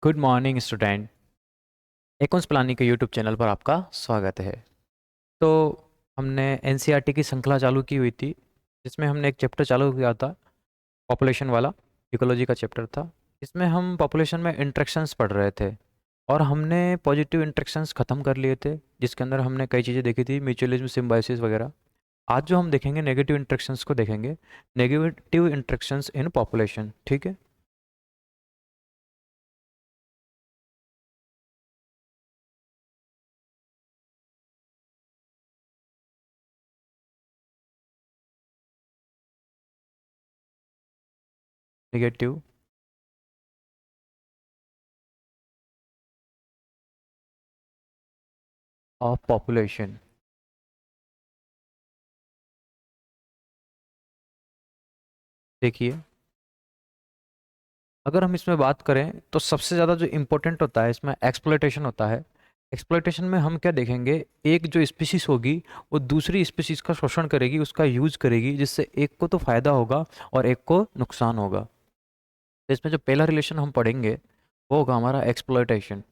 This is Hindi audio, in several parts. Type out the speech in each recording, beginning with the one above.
Good morning student. Accounts planning के यूट्यूब चैनल पर आपका स्वागत है। तो हमने एनसीईआरटी की श्रृंखला चालू की हुई थी, जिसमें हमने एक चैप्टर चालू किया था, पॉपुलेशन वाला। इकोलॉजी का चैप्टर था। इसमें हम पॉपुलेशन में इंट्रैक्शंस पढ़ रहे थे और हमने पॉजिटिव इंट्रैक्शंस ख़त्म कर लिए थे, जिसके अंदर हमने कई चीज़ें देखी थी, म्यूचुअलिज्म, सिम्बायोसिस वगैरह। आज जो हम देखेंगे नेगेटिव इंट्रैक्शंस को देखेंगे, नेगेटिव इंट्रैक्शंस इन पॉपुलेशन। ठीक है। Negative of population. देखिए, अगर हम इसमें बात करें तो सबसे ज़्यादा जो इम्पोर्टेंट होता है इसमें एक्सप्लॉयटेशन होता है। एक्सप्लॉयटेशन में हम क्या देखेंगे, एक जो स्पीसीज होगी वो दूसरी स्पीसीज का शोषण करेगी, उसका यूज करेगी, जिससे एक को तो फायदा होगा और एक को नुकसान होगा। तो इसमें जो पहला रिलेशन हम पढ़ेंगे वो होगा हमारा एक्सप्लॉयटेशन।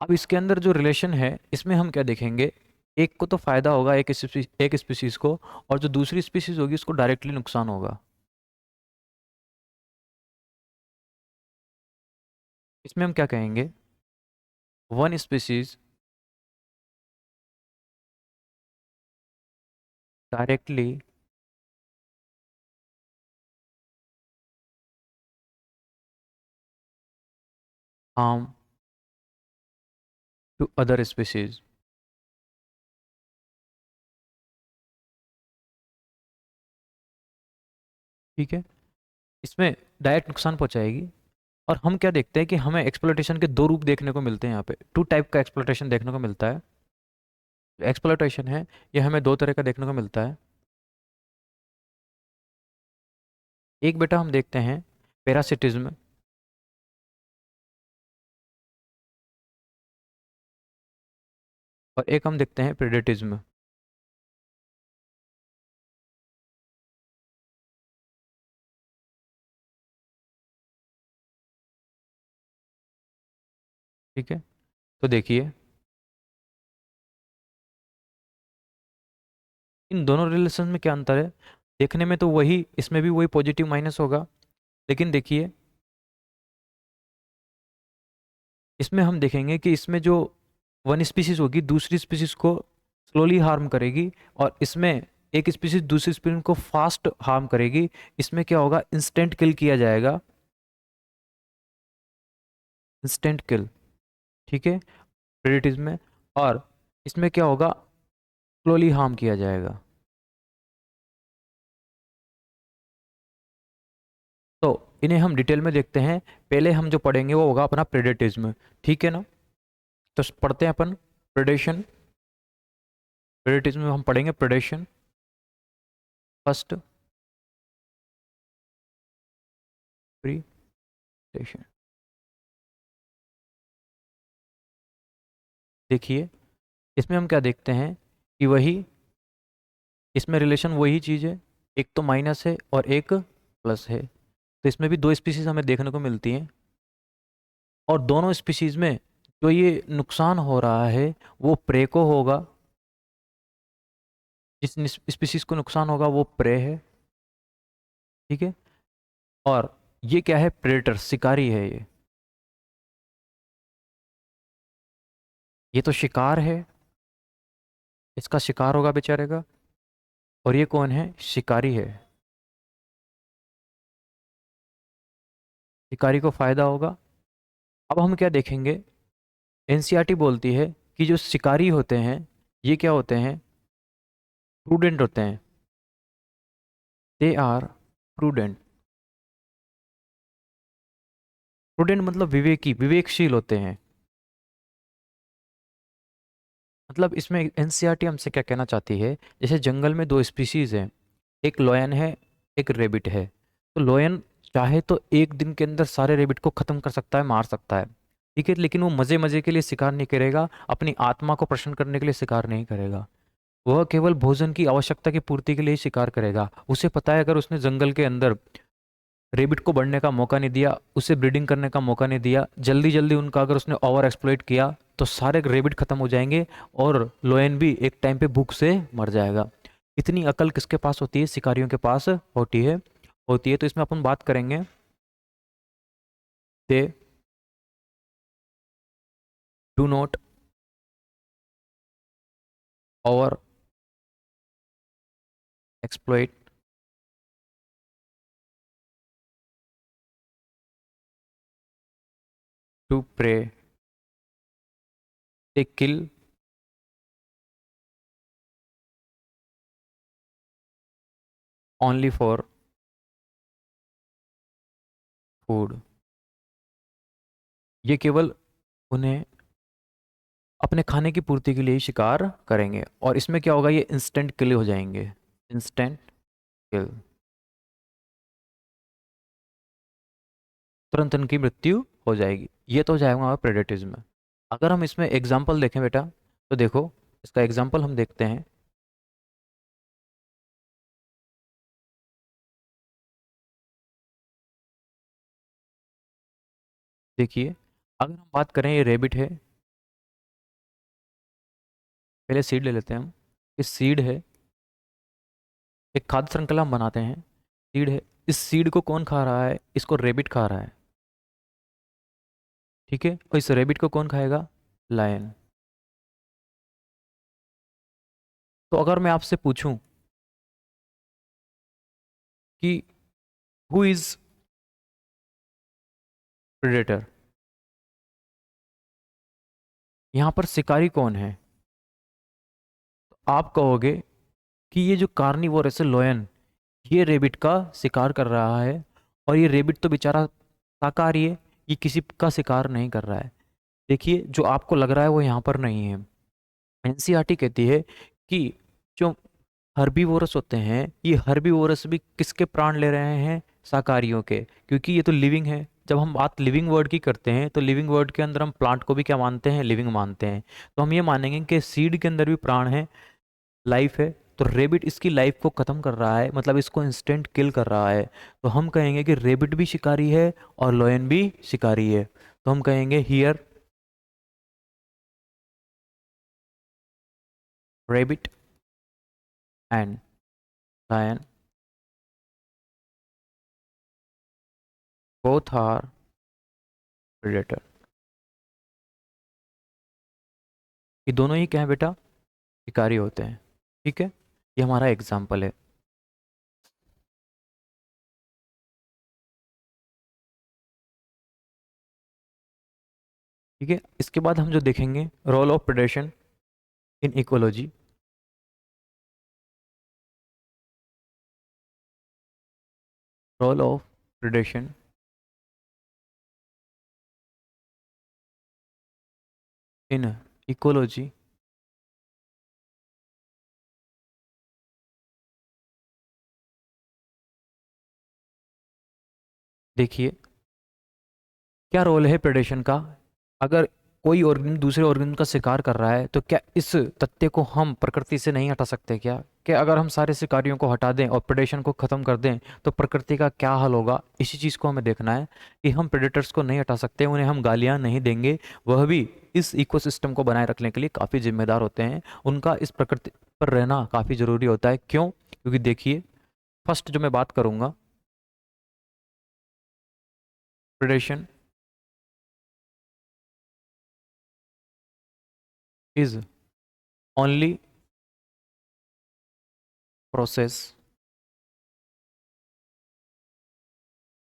अब इसके अंदर जो रिलेशन है इसमें हम क्या देखेंगे, एक को तो फायदा होगा एक स्पीसीज को, और जो दूसरी स्पीसीज होगी उसको डायरेक्टली नुकसान होगा। इसमें हम क्या कहेंगे, one species directly harm to other species। ठीक है। इसमें डायरेक्ट नुकसान पहुंचाएगी। और हम क्या देखते हैं कि हमें एक्सप्लोइटेशन के दो रूप देखने को मिलते हैं, यहाँ पे टू टाइप का एक्सप्लोइटेशन देखने को मिलता है। एक्सप्लोइटेशन है ये हमें दो तरह का देखने को मिलता है। एक बेटा हम देखते हैं पैरासिटिज्म, और एक हम देखते हैं प्रेडेटिज्म। ठीक है। तो देखिए, इन दोनों रिलेशन में क्या अंतर है। देखने में तो वही, इसमें भी वही पॉजिटिव माइनस होगा, लेकिन देखिए इसमें हम देखेंगे कि इसमें जो वन स्पीसीज होगी दूसरी स्पीसीज को स्लोली हार्म करेगी, और इसमें एक स्पीसीज दूसरी स्पीसीज को फास्ट हार्म करेगी। इसमें क्या होगा, इंस्टेंट किल किया जाएगा, इंस्टेंट किल। ठीक है, प्रेडेटिज्म में। और इसमें क्या होगा, स्लोली हार्म किया जाएगा। तो इन्हें हम डिटेल में देखते हैं। पहले हम जो पढ़ेंगे वो होगा अपना प्रेडेटिज्म। ठीक है ना। तो पढ़ते हैं अपन प्रेडेशन। प्रेडेटिज्म में हम पढ़ेंगे प्रेडेशन फर्स्ट, प्रीडेशन। देखिए, इसमें हम क्या देखते हैं कि वही, इसमें रिलेशन वही चीज़ है, एक तो माइनस है और एक प्लस है। तो इसमें भी दो स्पीसीज हमें देखने को मिलती हैं, और दोनों स्पीसीज में जो ये नुकसान हो रहा है वो प्रे को होगा। जिस स्पीसीज को नुकसान होगा वो प्रे है। ठीक है। और ये क्या है, प्रेडेटर, शिकारी है ये। ये तो शिकार है, इसका शिकार होगा बेचारे का। और ये कौन है, शिकारी है, शिकारी को फायदा होगा। अब हम क्या देखेंगे, एनसीईआरटी बोलती है कि जो शिकारी होते हैं ये क्या होते हैं, प्रूडेंट होते हैं। They are prudent. प्रूडेंट मतलब विवेकी, विवेकशील होते हैं। मतलब इसमें एनसीईआरटी हमसे क्या कहना चाहती है, जैसे जंगल में दो स्पीशीज हैं, एक लॉयन है, एक रेबिट है। तो लॉयन चाहे तो एक दिन के अंदर सारे रेबिट को खत्म कर सकता है, मार सकता है। ठीक है, लेकिन वो मजे मजे के लिए शिकार नहीं करेगा, अपनी आत्मा को प्रसन्न करने के लिए शिकार नहीं करेगा। वह केवल भोजन की आवश्यकता की पूर्ति के लिए ही शिकार करेगा। उसे पता है अगर उसने जंगल के अंदर रेबिट को बढ़ने का मौका नहीं दिया, उसे ब्रीडिंग करने का मौका नहीं दिया, जल्दी जल्दी उनका अगर उसने ओवर एक्सप्लॉइट किया तो सारे रेबिट खत्म हो जाएंगे और लोयन भी एक टाइम पे भूख से मर जाएगा। इतनी अकल किसके पास होती है? शिकारियों के पास होती है। तो इसमें अपन बात करेंगे, they do not over exploit to prey, they kill only for food. ये केवल उन्हें अपने खाने की पूर्ति के लिए ही शिकार करेंगे। और इसमें क्या होगा? ये इंस्टेंट किल हो जाएंगे, इंस्टेंट किल, तुरंत उनकी मृत्यु हो जाएगी। ये तो हो जाएगा हमारा प्रेडेटिज्म। अगर हम इसमें एग्जाम्पल देखें बेटा, तो देखो इसका एग्जाम्पल हम देखते हैं। देखिए, अगर हम बात करें, ये रेबिट है, पहले सीड ले लेते हैं हम। ये सीड है, एक खाद्य श्रृंखला हम बनाते हैं। सीड है, इस सीड को कौन खा रहा है? इसको रेबिट खा रहा है, ठीक है। और इस रेबिट को कौन खाएगा? लायन। तो अगर मैं आपसे पूछूं कि हु इज प्रेडेटर, यहां पर शिकारी कौन है, आप कहोगे कि ये जो कार्निवोर है लोयन, ये रेबिट का शिकार कर रहा है। और ये रेबिट तो बेचारा शाकाहारी है, ये किसी का शिकार नहीं कर रहा है। देखिए, जो आपको लग रहा है वो यहाँ पर नहीं है। एनसीईआरटी कहती है कि जो हर्बीवोरस होते हैं, ये हर्बीवोरस भी किसके प्राण ले रहे हैं? शाकाहारियों के, क्योंकि ये तो लिविंग है। जब हम बात लिविंग वर्ड की करते हैं तो लिविंग वर्ड के अंदर हम प्लांट को भी क्या मानते हैं? लिविंग मानते हैं। तो हम ये मानेंगे कि सीड के अंदर भी प्राण है, लाइफ है। तो रेबिट इसकी लाइफ को खत्म कर रहा है, मतलब इसको इंस्टेंट किल कर रहा है। तो हम कहेंगे कि रेबिट भी शिकारी है और लॉयन भी शिकारी है। तो हम कहेंगे here rabbit and lion both are predator. ये दोनों ही क्या है बेटा? शिकारी होते हैं, ठीक है। ये हमारा एग्जाम्पल है। ठीक है, इसके बाद हम जो देखेंगे, role of predation in ecology. Role of predation in ecology. देखिए, क्या रोल है प्रेडेशन का? अगर कोई ऑर्गेनिज्म दूसरे ऑर्गेनिज्म का शिकार कर रहा है तो क्या इस तथ्य को हम प्रकृति से नहीं हटा सकते क्या? कि अगर हम सारे शिकारियों को हटा दें और प्रेडेशन को ख़त्म कर दें तो प्रकृति का क्या हाल होगा? इसी चीज़ को हमें देखना है कि हम प्रेडेटर्स को नहीं हटा सकते, उन्हें हम गालियाँ नहीं देंगे। वह भी इस इकोसिस्टम को बनाए रखने के लिए काफ़ी जिम्मेदार होते हैं। उनका इस प्रकृति पर रहना काफ़ी ज़रूरी होता है। क्यों? क्योंकि देखिए, फर्स्ट जो मैं बात करूँगा, predation is only process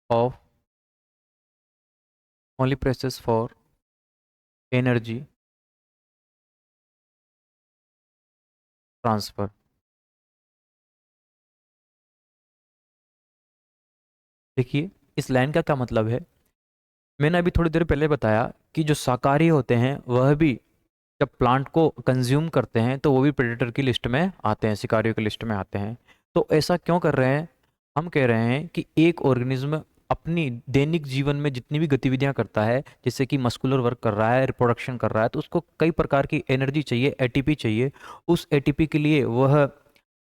of only process for energy transfer। देखिए, इस लाइन का क्या मतलब है? मैंने अभी थोड़ी देर पहले बताया कि जो शाकाहारी होते हैं वह भी जब प्लांट को कंज्यूम करते हैं तो वो भी प्रेडेटर की लिस्ट में आते हैं, शिकारियों की लिस्ट में आते हैं। तो ऐसा क्यों कर रहे हैं? हम कह रहे हैं कि एक ऑर्गेनिज्म अपनी दैनिक जीवन में जितनी भी गतिविधियां करता है, जैसे कि मस्कुलर वर्क कर रहा है, रिप्रोडक्शन कर रहा है, तो उसको कई प्रकार की एनर्जी चाहिए, एटीपी चाहिए। उस एटीपी के लिए वह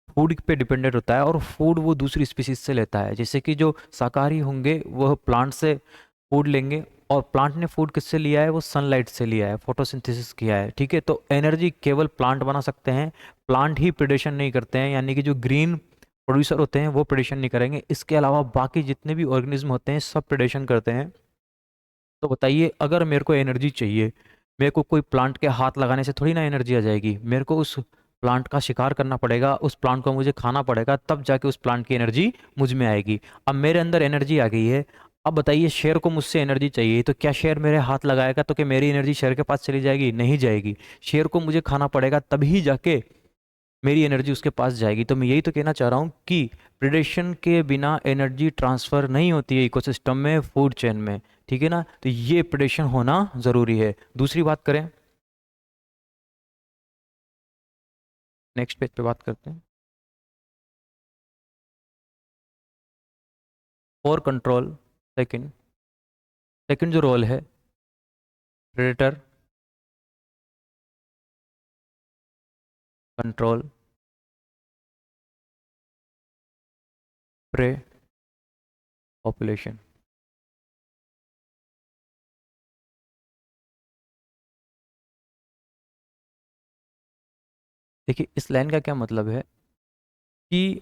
फूड पे डिपेंडेंट होता है, और फूड वो दूसरी स्पीसीज से लेता है। जैसे कि जो शाकाहारी होंगे वह प्लांट से फूड लेंगे, और प्लांट ने फूड किससे लिया है? वो सनलाइट से लिया है, फोटोसिंथेसिस किया है, ठीक है। तो एनर्जी केवल प्लांट बना सकते हैं, प्लांट ही प्रेडेशन नहीं करते हैं, यानी कि जो ग्रीन प्रोड्यूसर होते हैं वो प्रेडेशन नहीं करेंगे। इसके अलावा बाकी जितने भी ऑर्गेनिज्म होते हैं सब प्रेडेशन करते हैं। तो बताइए, अगर मेरे को एनर्जी चाहिए, मेरे को कोई प्लांट के हाथ लगाने से थोड़ी ना एनर्जी आ जाएगी, मेरे को उस प्लांट का शिकार करना पड़ेगा, उस प्लांट को मुझे खाना पड़ेगा, तब जाके उस प्लांट की एनर्जी मुझ में आएगी। अब मेरे अंदर एनर्जी आ गई है, अब बताइए शेर को मुझसे एनर्जी चाहिए, तो क्या शेर मेरे हाथ लगाएगा तो क्या मेरी एनर्जी शेर के पास चली जाएगी? नहीं जाएगी। शेर को मुझे खाना पड़ेगा तभी जाके मेरी एनर्जी उसके पास जाएगी। तो मैं यही तो कहना चाह रहा हूँ कि प्रिडेशन के बिना एनर्जी ट्रांसफर नहीं होती है इकोसिस्टम में, फूड चेन में, ठीक है ना। तो ये प्रिडेशन होना जरूरी है। दूसरी बात करें, नेक्स्ट पेज पे बात करते हैं। और कंट्रोल, सेकंड सेकंड जो रोल है, प्रेडेटर कंट्रोल प्रे पॉपुलेशन। देखिए, इस लाइन का क्या मतलब है कि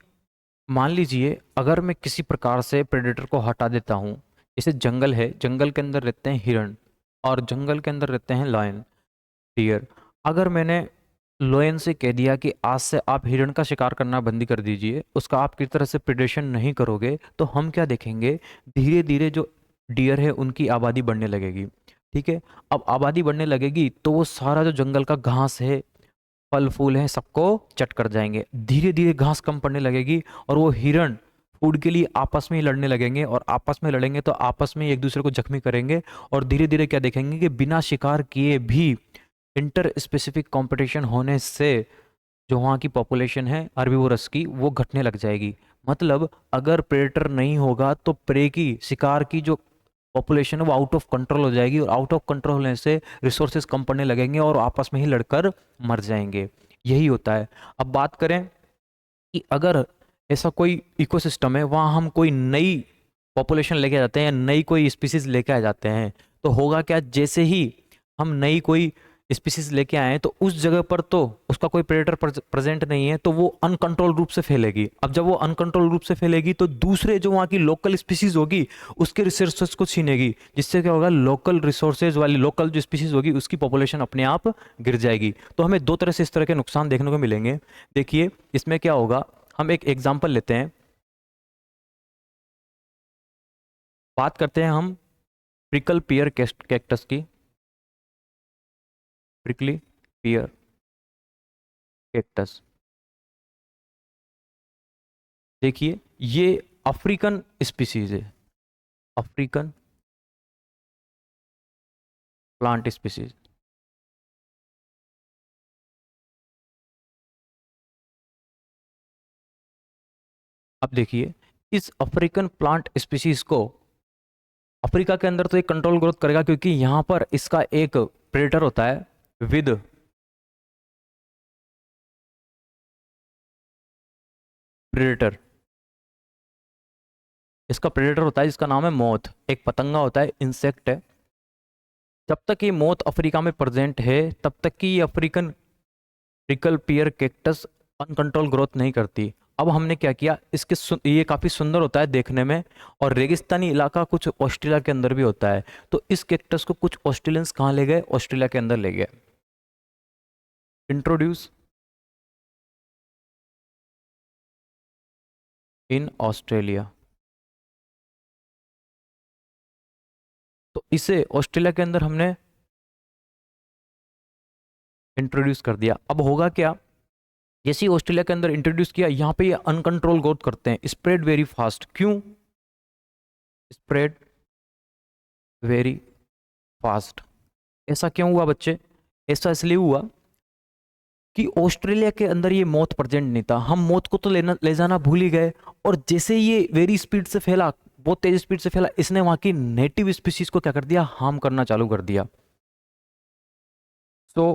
मान लीजिए अगर मैं किसी प्रकार से प्रेडेटर को हटा देता हूँ, जैसे जंगल है, जंगल के अंदर रहते हैं हिरण, और जंगल के अंदर रहते हैं लायन, डियर। अगर मैंने लोयन से कह दिया कि आज से आप हिरण का शिकार करना बंदी कर दीजिए, उसका आप किसी तरह से प्रिडेशन नहीं करोगे, तो हम क्या देखेंगे? धीरे धीरे जो डियर है उनकी आबादी बढ़ने लगेगी, ठीक है। अब आबादी बढ़ने लगेगी तो वो सारा जो जंगल का घास है, फल फूल है, सबको चट कर जाएंगे। धीरे धीरे घास कम पड़ने लगेगी, और वो हिरण फूड के लिए आपस में ही लड़ने लगेंगे, और आपस में लड़ेंगे तो आपस में ही एक दूसरे को जख्मी करेंगे। और धीरे धीरे क्या देखेंगे कि बिना शिकार किए भी इंटर स्पेसिफिक कंपटीशन होने से जो वहाँ की पॉपुलेशन है हर्बीवोरस की, वो घटने लग जाएगी। मतलब अगर प्रेडेटर नहीं होगा तो प्रे की, शिकार की जो पॉपुलेशन है वो आउट ऑफ कंट्रोल हो जाएगी, और आउट ऑफ कंट्रोल होने से रिसोर्सेज कम पड़ने लगेंगे और आपस में ही लड़कर मर जाएंगे। यही होता है। अब बात करें कि अगर ऐसा कोई इकोसिस्टम है, वहाँ हम कोई नई पॉपुलेशन लेके आ जाते हैं या नई कोई स्पीसीज लेके आ जाते हैं, तो होगा क्या? जैसे ही हम नई कोई स्पीसीज लेके आए हैं तो उस जगह पर तो उसका कोई प्रेडेटर प्रेजेंट नहीं है, तो वो अनकंट्रोल रूप से फैलेगी। अब जब वो अनकंट्रोल रूप से फैलेगी तो दूसरे जो वहाँ की लोकल स्पीसीज होगी उसके रिसोर्सेज को छीनेगी, जिससे क्या होगा? लोकल रिसोर्सेज वाली लोकल जो स्पीसीज होगी उसकी पॉपुलेशन अपने आप गिर जाएगी। तो हमें दो तरह से इस तरह के नुकसान देखने को मिलेंगे। देखिए, इसमें क्या होगा, हम एक एग्जाम्पल लेते हैं, बात करते हैं हम प्रिकल पियर कैक्टस की। प्रिकली पियर कैक्टस, देखिए ये अफ्रीकन स्पीसीज है, अफ्रीकन प्लांट स्पीसीज। अब देखिए, इस अफ्रीकन प्लांट स्पीसीज को अफ्रीका के अंदर तो एक कंट्रोल ग्रोथ करेगा, क्योंकि यहां पर इसका एक प्रेडेटर होता है विद प्रेडेटर। इसका प्रेडेटर होता है जिसका नाम है मोथ, एक पतंगा होता है, इंसेक्ट है। जब तक ये मोथ अफ्रीका में प्रेजेंट है तब तक कि ये अफ्रीकन प्रिकल पियर कैक्टस अनकंट्रोल ग्रोथ नहीं करती। अब हमने क्या किया, ये काफ़ी सुंदर होता है देखने में, और रेगिस्तानी इलाका कुछ ऑस्ट्रेलिया के अंदर भी होता है। तो इस कैक्टस को कुछ ऑस्ट्रेलियंस कहाँ ले गए? ऑस्ट्रेलिया के अंदर ले गए। इंट्रोड्यूस इन ऑस्ट्रेलिया, तो इसे ऑस्ट्रेलिया के अंदर हमने इंट्रोड्यूस कर दिया। अब होगा क्या, जैसे ही ऑस्ट्रेलिया के अंदर इंट्रोड्यूस किया, यहाँ पे ये अनकंट्रोल ग्रोथ करते हैं, स्प्रेड वेरी फास्ट। क्यों स्प्रेड वेरी फास्ट? ऐसा क्यों हुआ बच्चे? ऐसा इसलिए हुआ कि ऑस्ट्रेलिया के अंदर ये मौत प्रेजेंट नहीं था, हम मौत को तो लेना ले जाना भूल ही गए, और जैसे ये वेरी स्पीड से फैला, बहुत तेज स्पीड से फैला, इसने वहाँ की नेटिव स्पीसीज को क्या कर दिया, हार्म करना चालू कर दिया। सो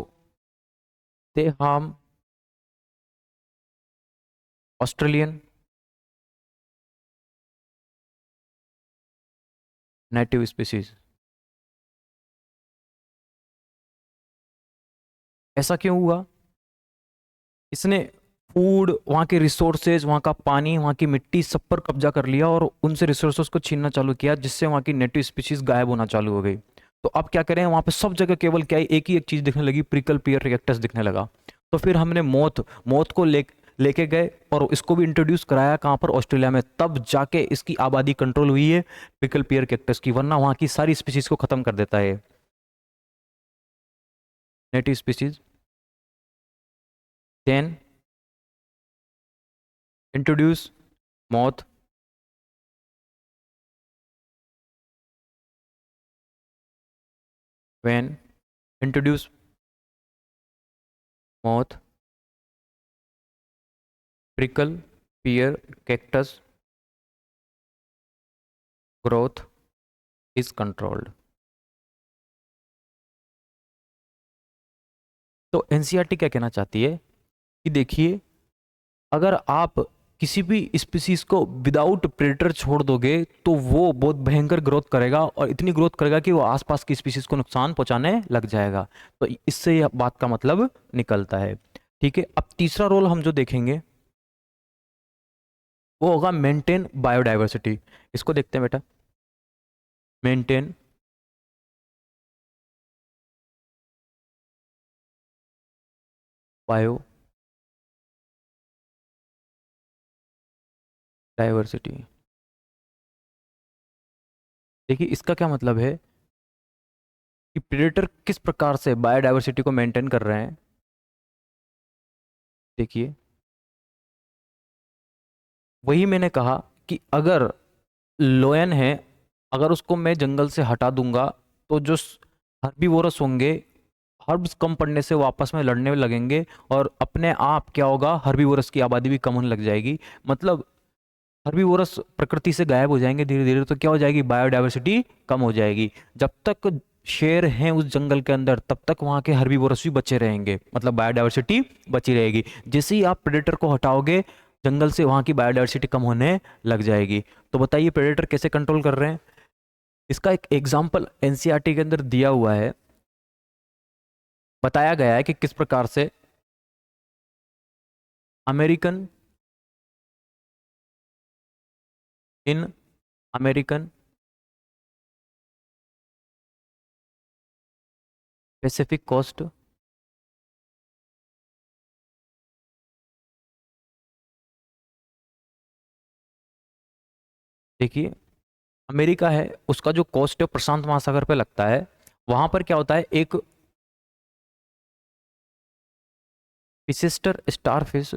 they harm Australian native species. ऐसा क्यों हुआ? इसने फूड, वहाँ के रिसोर्सेज, वहाँ का पानी, वहाँ की मिट्टी सब पर कब्जा कर लिया और उनसे रिसोर्सेज को छीनना चालू किया, जिससे वहाँ की नेटिव स्पीशीज गायब होना चालू हो गई। तो अब क्या करें, वहाँ पे सब जगह केवल क्या है, एक ही एक चीज़ दिखने लगी, प्रिकल पियर कैक्टस दिखने लगा। तो फिर हमने मौत मौत को लेके गए और इसको भी इंट्रोड्यूस कराया कहाँ पर, ऑस्ट्रेलिया में। तब जाके इसकी आबादी कंट्रोल हुई है प्रिकल पियर कैक्टस की, वरना वहाँ की सारी स्पीशीज को खत्म कर देता है नेटिव स्पीशीज। देन इंट्रोड्यूस मौत, when introduce moth, prickle pear cactus growth is controlled। तो एनसीईआरटी क्या कहना चाहती है कि देखिए, अगर आप किसी भी स्पीसीज को विदाउट प्रेडेटर छोड़ दोगे तो वो बहुत भयंकर ग्रोथ करेगा, और इतनी ग्रोथ करेगा कि वो आसपास की स्पीसीज को नुकसान पहुंचाने लग जाएगा। तो इससे यह बात का मतलब निकलता है। ठीक है, अब तीसरा रोल हम जो देखेंगे वो होगा मेंटेन बायोडाइवर्सिटी। इसको देखते हैं बेटा, मेंटेन बायोडाइवर्सिटी। देखिए इसका क्या मतलब है कि प्रेडेटर किस प्रकार से बायोडायवर्सिटी को मेंटेन कर रहे हैं। देखिए वही मैंने कहा कि अगर लोयन है, अगर उसको मैं जंगल से हटा दूंगा तो जो हर्बीवोरस होंगे, हर्ब्स कम पड़ने से वो आपस में लड़ने लगेंगे, और अपने आप क्या होगा, हर्बीवोरस की आबादी भी कम होने लग जाएगी। मतलब हर्बीवोरस प्रकृति से गायब हो जाएंगे धीरे धीरे, तो क्या हो जाएगी, बायोडायवर्सिटी कम हो जाएगी। जब तक शेर हैं उस जंगल के अंदर तब तक वहां के हर्बीवोरस भी बचे रहेंगे, मतलब बायोडायवर्सिटी बची रहेगी। जैसे ही आप प्रेडेटर को हटाओगे जंगल से, वहां की बायोडायवर्सिटी कम होने लग जाएगी। तो बताइए प्रेडेटर कैसे कंट्रोल कर रहे हैं। इसका एक एग्जाम्पल एनसीईआरटी के अंदर दिया हुआ है, बताया गया है कि किस प्रकार से American in American Pacific coast, देखिए अमेरिका है, उसका जो कोस्ट है प्रशांत महासागर पे लगता है। वहां पर क्या होता है, एक Pisaster starfish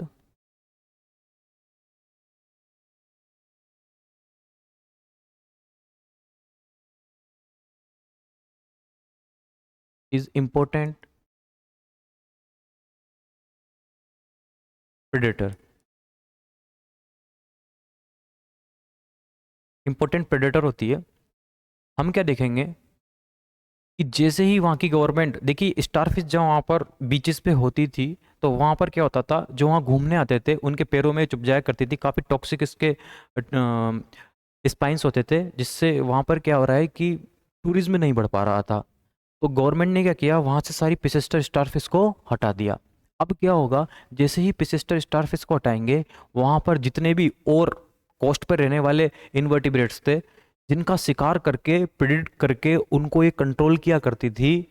is important predator. Important predator होती है। हम क्या देखेंगे कि जैसे ही वहाँ की गवर्नमेंट, देखिए स्टारफिश जब वहाँ पर बीचेस पे होती थी तो वहाँ पर क्या होता था, जो वहाँ घूमने आते थे उनके पैरों में चुभ जाया करती थी, काफ़ी टॉक्सिक इसके स्पाइंस होते थे, जिससे वहाँ पर क्या हो रहा है कि टूरिज्म नहीं बढ़ पा रहा था। तो गवर्नमेंट ने क्या किया, वहाँ से सारी पिसेस्टर स्टारफिश को हटा दिया। अब क्या होगा, जैसे ही पिसेस्टर स्टारफिश को हटाएंगे, वहाँ पर जितने भी और कोस्ट पर रहने वाले इनवर्टिब्रेट्स थे, जिनका शिकार करके प्रेडिक्ट करके उनको ये कंट्रोल किया करती थी,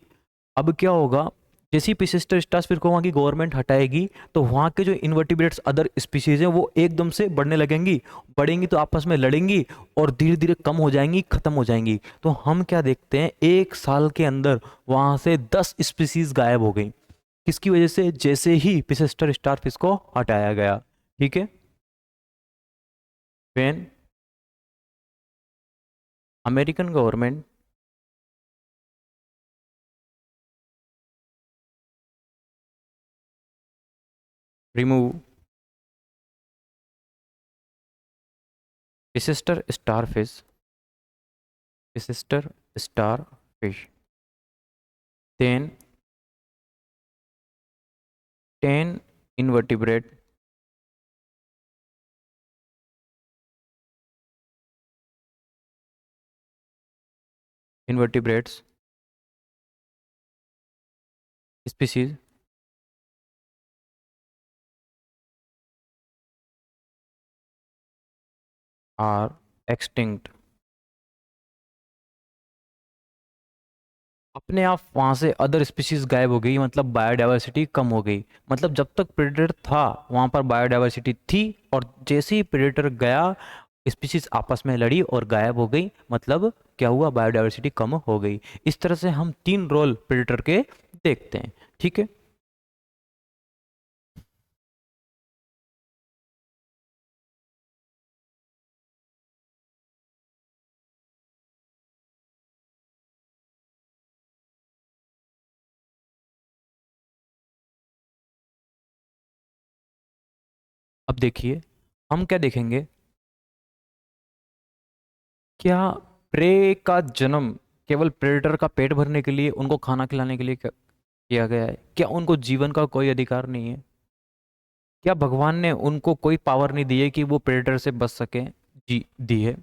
अब क्या होगा, जैसे ही पिसेस्टर स्टारफिश को वहाँ की गवर्नमेंट हटाएगी तो वहाँ के जो इनवर्टिब्रेट्स अदर स्पीशीज हैं वो एकदम से बढ़ने लगेंगी, बढ़ेंगी तो आपस में लड़ेंगी और धीरे धीरे कम हो जाएंगी, खत्म हो जाएंगी। तो हम क्या देखते हैं, एक साल के अंदर वहां से 10 स्पीसीज गायब हो गई। किसकी वजह से, जैसे ही पिसेस्टर स्टारफिश को हटाया गया। ठीक है, when American government remove Pisaster starfish sister star fish, then 10 invertebrate invertebrates species are extinct। अपने आप वहां से अदर स्पीशीज गायब हो गई, मतलब बायोडायवर्सिटी कम हो गई। मतलब जब तक प्रेडेटर था वहां पर बायोडायवर्सिटी थी, और जैसे ही प्रेडेटर गया स्पीशीज आपस में लड़ी और गायब हो गई, मतलब क्या हुआ, बायोडायवर्सिटी कम हो गई। इस तरह से हम तीन रोल प्रेडेटर के देखते हैं। ठीक है, अब देखिए हम क्या देखेंगे, क्या प्रे का जन्म केवल प्रेडेटर का पेट भरने के लिए, उनको खाना खिलाने के लिए किया गया है? क्या उनको जीवन का कोई अधिकार नहीं है? क्या भगवान ने उनको कोई पावर नहीं दी है कि वो प्रेडेटर से बच सके? जी दी है।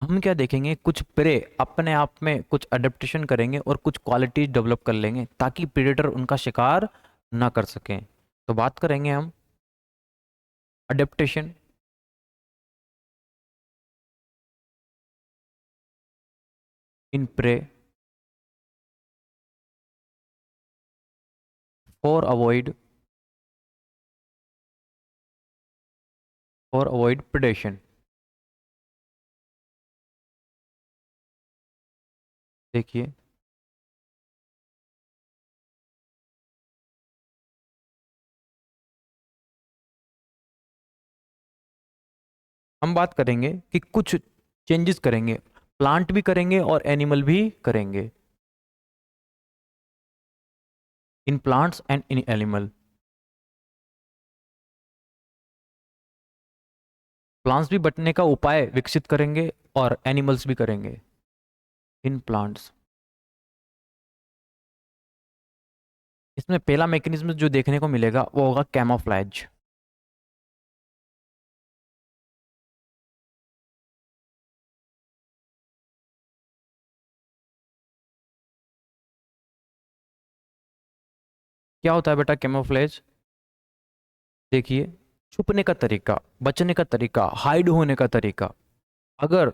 हम क्या देखेंगे, कुछ प्रे अपने आप में कुछ अडेप्टेशन करेंगे और कुछ क्वालिटीज डेवलप कर लेंगे ताकि प्रेडेटर उनका शिकार ना कर सकें। तो बात करेंगे हम adaptation in prey for avoid predation. देखिए हम बात करेंगे कि कुछ चेंजेस करेंगे, प्लांट भी करेंगे और एनिमल भी करेंगे, in plants and in animal. Plants भी बचने का उपाय विकसित करेंगे और एनिमल्स भी करेंगे इन प्लांट्स। इसमें पहला मैकेनिज्म जो देखने को मिलेगा वो होगा कैमोफ्लेज। क्या होता है बेटा कैमोफ्लेज? देखिए, छुपने का तरीका, बचने का तरीका, हाइड होने का तरीका। अगर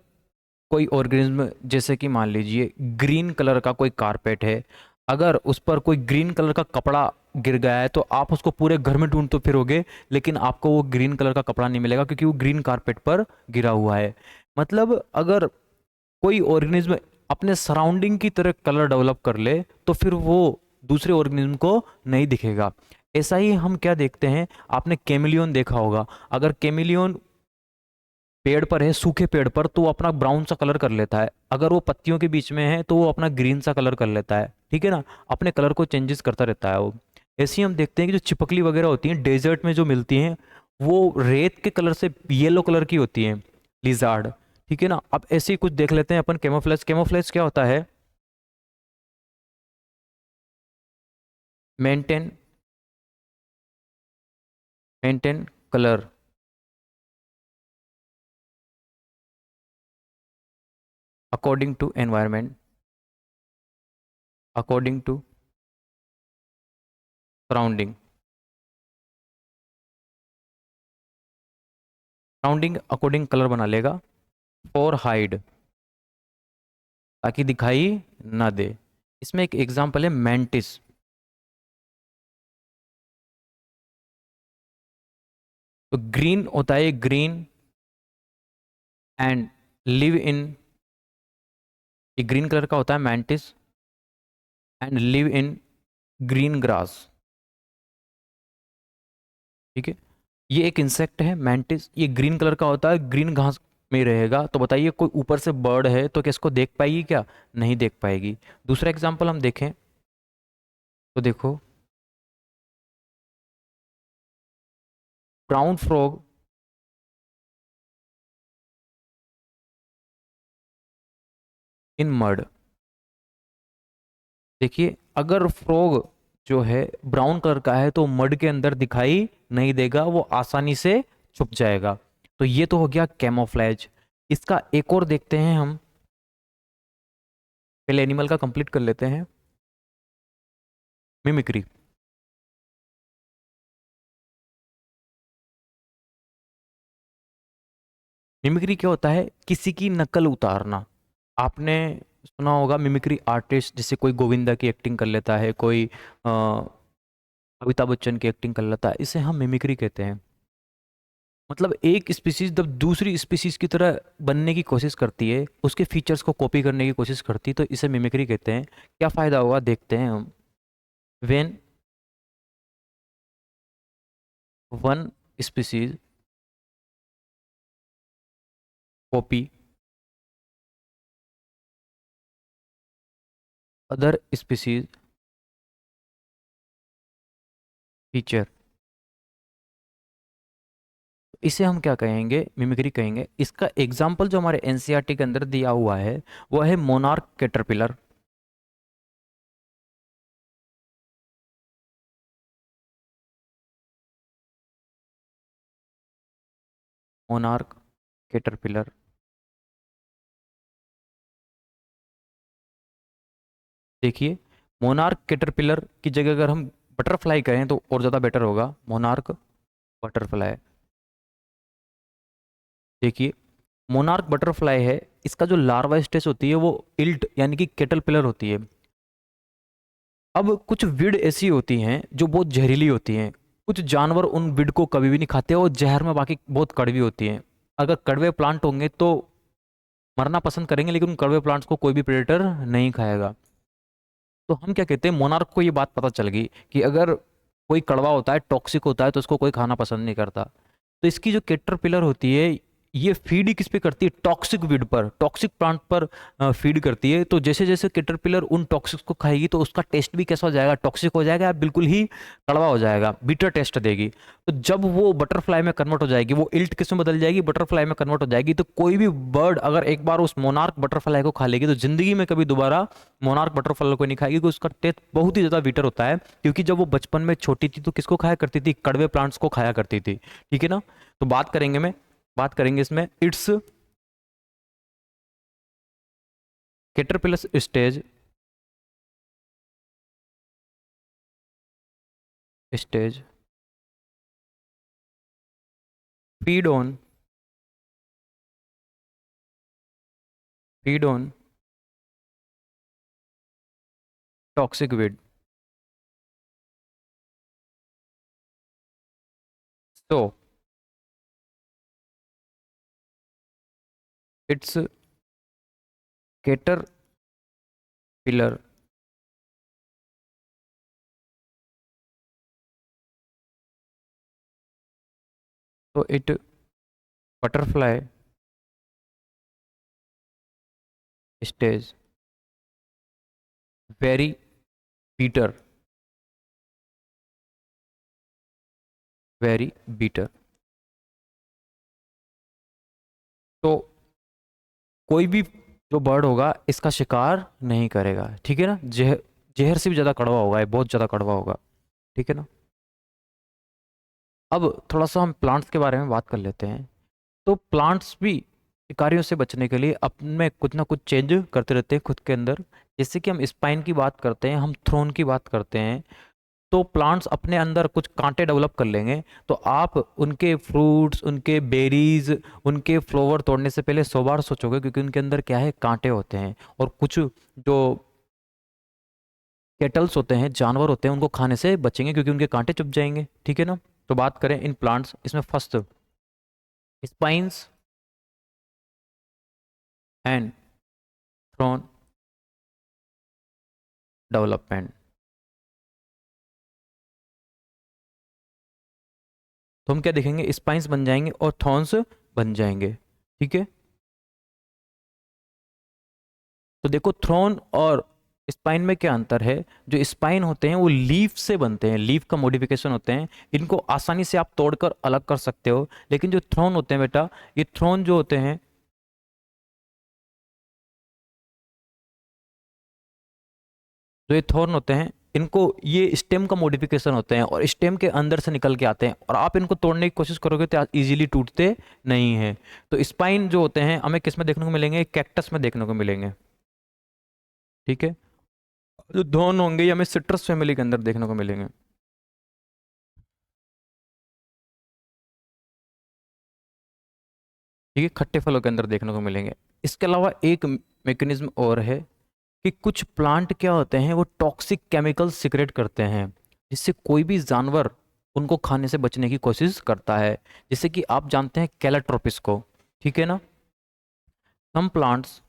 कोई ऑर्गेनिज्म, जैसे कि मान लीजिए ग्रीन कलर का कोई कारपेट है, अगर उस पर कोई ग्रीन कलर का कपड़ा गिर गया है तो आप उसको पूरे घर में ढूंढ तो फिरोगे, लेकिन आपको वो ग्रीन कलर का कपड़ा नहीं मिलेगा क्योंकि वो ग्रीन कारपेट पर गिरा हुआ है। मतलब अगर कोई ऑर्गेनिज्म अपने सराउंडिंग की तरह कलर डेवलप कर ले तो फिर वो दूसरे ऑर्गेनिज्म को नहीं दिखेगा। ऐसा ही हम क्या देखते हैं, आपने कैमिलियन देखा होगा। अगर कैमिलियन पेड़ पर है, सूखे पेड़ पर, तो वो अपना ब्राउन सा कलर कर लेता है, अगर वो पत्तियों के बीच में है तो वो अपना ग्रीन सा कलर कर लेता है। ठीक है ना, अपने कलर को चेंजेस करता रहता है वो। ऐसे ही हम देखते हैं कि जो चिपकली वगैरह होती हैं डेजर्ट में जो मिलती हैं, वो रेत के कलर से येलो कलर की होती हैं, लिजार्ड। ठीक है ना, अब ऐसे ही कुछ देख लेते हैं अपन कैमोफ्लेज। कैमोफ्लेज क्या होता है? Maintain maintain colour according to environment, according to surrounding, surrounding according colour बना लेगा फॉर हाइड, ताकि दिखाई ना दे। इसमें एक एग्जांपल है मैंटिस। तो ग्रीन होता है, ग्रीन एंड लिव इन, ये ग्रीन कलर का होता है mantis, and live in green grass. ठीक है, ये एक इंसेक्ट है मैंटिस, ये ग्रीन कलर का होता है, ग्रीन घास में रहेगा। तो बताइए कोई ऊपर से बर्ड है तो क्या इसको देख पाएगी? क्या नहीं देख पाएगी। दूसरा एग्जांपल हम देखें तो देखो, ब्राउन फ्रॉग, इन मड। देखिए अगर फ्रॉग जो है ब्राउन कलर का है तो मड के अंदर दिखाई नहीं देगा, वो आसानी से छुप जाएगा। तो ये तो हो गया कैमोफ्लेज। इसका एक और देखते हैं हम, पहले एनिमल का कंप्लीट कर लेते हैं। मिमिक्री। मिमिक्री क्या होता है? किसी की नकल उतारना। आपने सुना होगा मिमिक्री आर्टिस्ट, जैसे कोई गोविंदा की एक्टिंग कर लेता है, कोई अमिताभ बच्चन की एक्टिंग कर लेता है, इसे हम मिमिक्री कहते हैं। मतलब एक स्पीसीज जब दूसरी स्पीसीज की तरह बनने की कोशिश करती है, उसके फीचर्स को कॉपी करने की कोशिश करती है, तो इसे मिमिक्री कहते हैं। क्या फायदा होगा देखते हैं हम। When one species copy other species feature, इसे हम क्या कहेंगे? मिमिक्री कहेंगे। इसका एग्जाम्पल जो हमारे एनसीईआरटी के अंदर दिया हुआ है वो है मोनार्क कैटरपिलर। Monarch caterpillar. देखिए मोनार्क कैटरपिलर की जगह अगर हम बटरफ्लाई कहें तो और ज़्यादा बेटर होगा, मोनार्क बटरफ्लाई। देखिए मोनार्क बटरफ्लाई है, इसका जो लार्वा स्टेज होती है वो इल्ट यानी कि कैटरपिलर होती है। अब कुछ विड ऐसी होती हैं जो बहुत जहरीली होती हैं। कुछ जानवर उन विड को कभी भी नहीं खाते और जहर में बाकी बहुत कड़वी होती हैं। अगर कड़वे प्लांट होंगे तो मरना पसंद करेंगे, लेकिन उन कड़वे प्लांट्स को कोई भी प्रेडेटर नहीं खाएगा। तो हम क्या कहते हैं, मोनार्क को ये बात पता चल गई कि अगर कोई कड़वा होता है, टॉक्सिक होता है, तो उसको कोई खाना पसंद नहीं करता। तो इसकी जो कैटरपिलर होती है, ये फीड ही किस पे करती है? टॉक्सिक वीड पर, टॉक्सिक प्लांट पर फीड करती है। तो जैसे जैसे कैटरपिलर उन टॉक्सिक्स को खाएगी तो उसका टेस्ट भी कैसा हो जाएगा? टॉक्सिक हो जाएगा, बिल्कुल ही कड़वा हो जाएगा, बीटर टेस्ट देगी। तो जब वो बटरफ्लाई में कन्वर्ट हो जाएगी, वो इल्ट किस में बदल जाएगी? बटरफ्लाई में कन्वर्ट हो जाएगी। तो कोई भी बर्ड अगर एक बार उस मोनार्क बटरफ्लाई को खा लेगी तो जिंदगी में कभी दोबारा मोनार्क बटरफ्लाई को नहीं खाएगी, क्योंकि उसका टेस्ट बहुत ही ज्यादा बीटर होता है। क्योंकि जब वो बचपन में छोटी थी तो किसको खाया करती थी? कड़वे प्लांट्स को खाया करती थी। ठीक है ना? तो बात करेंगे इसमें its caterpillar stage feed on feed on toxic weed. So its caterpillar तो it butterfly stage very bitter, very bitter. तो कोई भी जो बर्ड होगा इसका शिकार नहीं करेगा। ठीक है ना? जहर, जहर से भी ज़्यादा कड़वा होगा, ये बहुत ज़्यादा कड़वा होगा। ठीक है ना? अब थोड़ा सा हम प्लांट्स के बारे में बात कर लेते हैं। तो प्लांट्स भी शिकारियों से बचने के लिए अपने कुछ ना कुछ चेंज करते रहते हैं खुद के अंदर। जैसे कि हम स्पाइन की बात करते हैं, हम थ्रोन की बात करते हैं, तो प्लांट्स अपने अंदर कुछ कांटे डेवलप कर लेंगे। तो आप उनके फ्रूट्स, उनके बेरीज, उनके फ्लावर तोड़ने से पहले 100 बार सोचोगे, क्योंकि उनके अंदर क्या है? कांटे होते हैं। और कुछ जो केटल्स होते हैं, जानवर होते हैं, उनको खाने से बचेंगे क्योंकि उनके कांटे चुभ जाएंगे। ठीक है ना? तो बात करें इन प्लांट्स, इसमें first spines and thorn development. तो हम क्या देखेंगे? स्पाइंस बन जाएंगे और थॉर्न्स बन जाएंगे। ठीक है? तो देखो थ्रोन और स्पाइन में क्या अंतर है। जो स्पाइन होते हैं वो लीफ से बनते हैं, लीफ का मॉडिफिकेशन होते हैं, इनको आसानी से आप तोड़कर अलग कर सकते हो। लेकिन जो थ्रोन होते हैं बेटा, ये थ्रोन जो होते हैं जो ये थॉर्न होते हैं, इनको ये स्टेम का मॉडिफिकेशन होते हैं और स्टेम के अंदर से निकल के आते हैं, और आप इनको तोड़ने की कोशिश करोगे तो इजीली टूटते नहीं हैं। तो स्पाइन जो होते हैं हमें किस में देखने को मिलेंगे? कैक्टस में देखने को मिलेंगे। ठीक है। जो धौन होंगे ये हमें सिट्रस फैमिली के अंदर देखने को मिलेंगे। ठीक है, खट्टे फलों के अंदर देखने को मिलेंगे। इसके अलावा एक मैकेनिज्म और है कि कुछ प्लांट क्या होते हैं, वो टॉक्सिक केमिकल सिक्रेट करते हैं, जिससे कोई भी जानवर उनको खाने से बचने की कोशिश करता है। जैसे कि आप जानते हैं कैलाट्रोपिस को, ठीक है ना? Some plants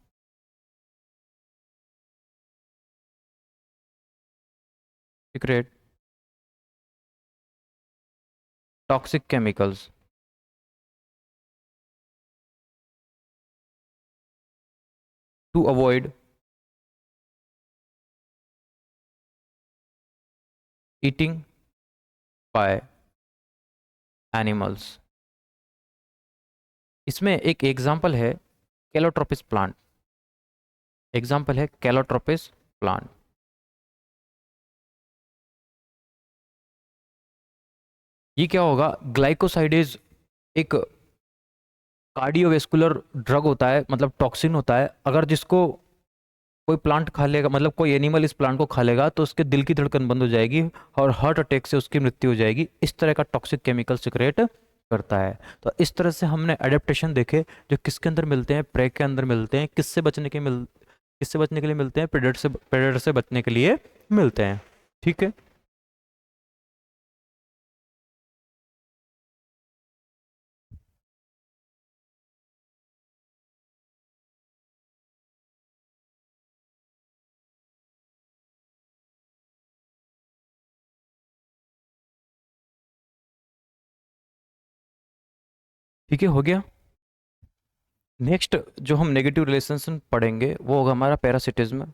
secrete toxic chemicals to avoid eating by animals. इसमें एक एग्जाम्पल है कैलोट्रोपिस प्लांट। एग्जाम्पल है कैलोट्रोपिस प्लांट। ये क्या होगा? ग्लाइकोसाइडेज एक कार्डियोवेस्कुलर ड्रग होता है, मतलब टॉक्सिन होता है। अगर जिसको कोई प्लांट खा लेगा, मतलब कोई एनिमल इस प्लांट को खा लेगा, तो उसके दिल की धड़कन बंद हो जाएगी और हार्ट अटैक से उसकी मृत्यु हो जाएगी। इस तरह का टॉक्सिक केमिकल सिक्रेट करता है। तो इस तरह से हमने एडेप्टेशन देखे, जो किसके अंदर मिलते हैं? प्रे के अंदर मिलते हैं। किससे बचने के लिए मिलते हैं? प्रेडेटर से बचने के लिए मिलते हैं। ठीक है। ठीक है, हो गया। नेक्स्ट जो हम नेगेटिव रिलेशंस पढ़ेंगे वो होगा हमारा पैरासिटिज्म।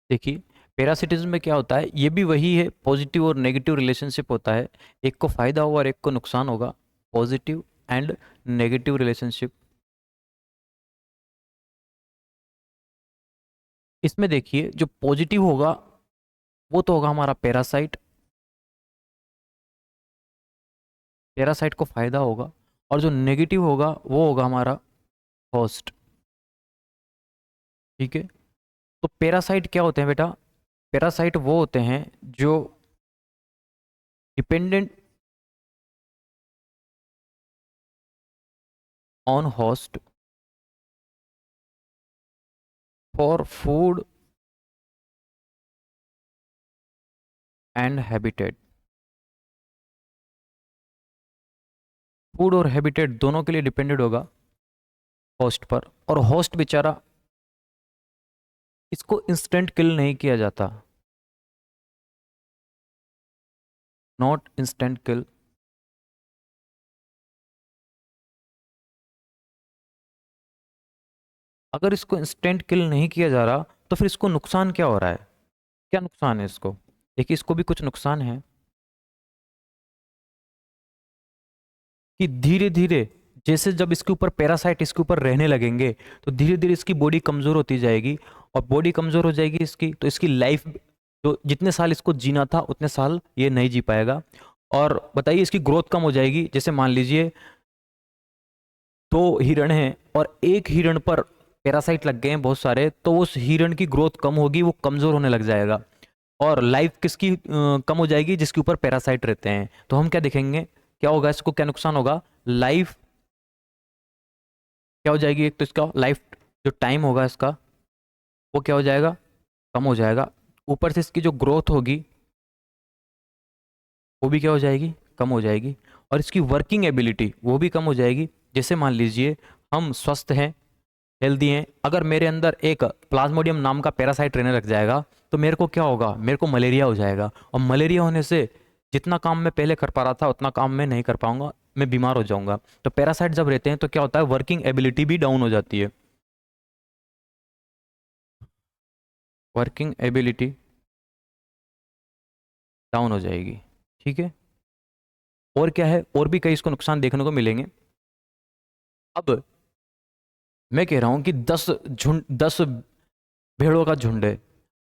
देखिए, पैरासिटिज्म में क्या होता है, ये भी वही है, पॉजिटिव और नेगेटिव रिलेशनशिप होता है। एक को फायदा होगा और एक को नुकसान होगा। Positive and negative relationship. इसमें देखिए, जो पॉजिटिव होगा वो तो होगा हमारा पैरासाइट। पैरासाइट को फायदा होगा। और जो नेगेटिव होगा वो होगा हमारा होस्ट। ठीक है। तो पैरासाइट क्या होते हैं बेटा? पैरासाइट वो होते हैं जो dependent on host for food and habitat. Food और हैबिटेट दोनों के लिए डिपेंडेंट होगा होस्ट पर। और होस्ट बेचारा, इसको इंस्टेंट किल नहीं किया जाता। नॉट इंस्टेंट किल। अगर इसको इंस्टेंट किल नहीं किया जा रहा, तो फिर इसको नुकसान क्या हो रहा है? क्या नुकसान है इसको? देखिए, इसको भी कुछ नुकसान है कि धीरे धीरे, जैसे जब इसके ऊपर पैरासाइट इसके ऊपर रहने लगेंगे, तो धीरे धीरे इसकी बॉडी कमज़ोर होती जाएगी। और बॉडी कमज़ोर हो जाएगी इसकी, तो इसकी लाइफ, जो जितने साल इसको जीना था उतने साल ये नहीं जी पाएगा। और बताइए, इसकी ग्रोथ कम हो जाएगी। जैसे मान लीजिए दो हिरण हैं और एक हिरण पर पैरासाइट लग गए हैं बहुत सारे, तो उस हिरण की ग्रोथ कम होगी, वो कमज़ोर होने लग जाएगा। और लाइफ किसकी कम हो जाएगी? जिसके ऊपर पैरासाइट रहते हैं। तो हम क्या देखेंगे, क्या होगा? इसको क्या नुकसान होगा? लाइफ क्या हो जाएगी? एक तो इसका लाइफ, जो टाइम होगा इसका, वो क्या हो जाएगा? कम हो जाएगा। ऊपर से इसकी जो ग्रोथ होगी वो भी क्या हो जाएगी? कम हो जाएगी। और इसकी वर्किंग एबिलिटी वो भी कम हो जाएगी। जैसे मान लीजिए हम स्वस्थ हैं, हेल्दी हैं, अगर मेरे अंदर एक प्लाज्मोडियम नाम का पैरासाइट रहने लग जाएगा, तो मेरे को क्या होगा? मेरे को मलेरिया हो जाएगा। और मलेरिया होने से जितना काम मैं पहले कर पा रहा था उतना काम मैं नहीं कर पाऊंगा, मैं बीमार हो जाऊंगा। तो पैरासाइट जब रहते हैं तो क्या होता है? वर्किंग एबिलिटी भी डाउन हो जाती है। वर्किंग एबिलिटी डाउन हो जाएगी। ठीक है, और क्या है, और भी कई इसको नुकसान देखने को मिलेंगे। अब मैं कह रहा हूं कि 10 भेड़ों का झुंड है।